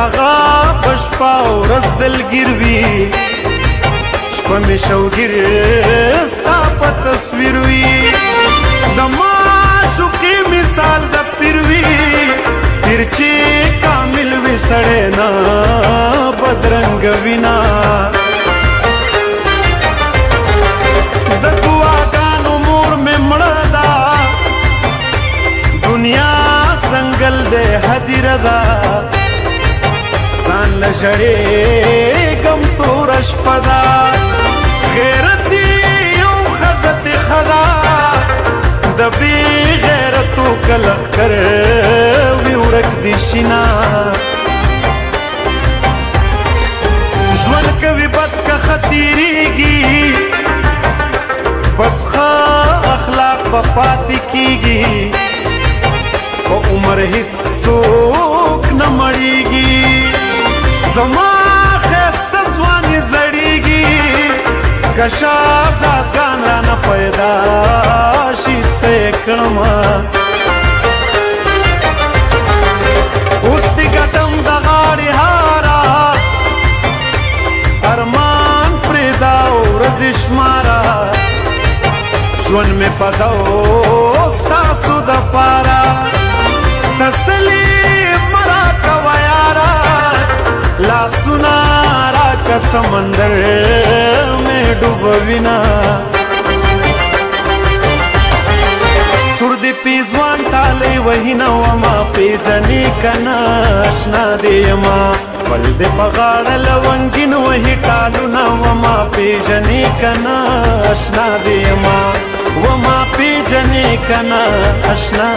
هغه بشپا ورځ دلګیر وي شپه مې شوګیر ستا په تصویر وي د معشوقې مثال د پیر وي پیر چې کامل وي سړی نه بدرنګ وینا د دعاګانو مور مې مړه ده دنیا څنګل دی هدیره ده ځان له ژړېږم توره شپه ده غیرت یو ښځه تېښه ده د بې غیرتو که لښکر وي ورک دي شینه ژوند کوي بد که ښه تېرېږي بس ښه اخلاق به پاتې کېږي په عمر هېڅوک نه مړېږي زما ښایسته ځواني زړېږي که شهزادګان رانه پیدا شي څه یې کړمه اوس دې ګټم د غاړې هاره ارمان پرېږده ورځې شماره ژوند مې فدا و ستاسو دپاره تسلي مه راکوه یاره لاسونه راکه سمندر مې ډوبوینه سور دې پیزوان ټالی وهینه وما پیژنې که نه اشنا دې یمه بل دې په غاړه لونګین وهي ټالونه وما پیژنې که نه اشنا دې یمه وما پیژنې که نه اشنا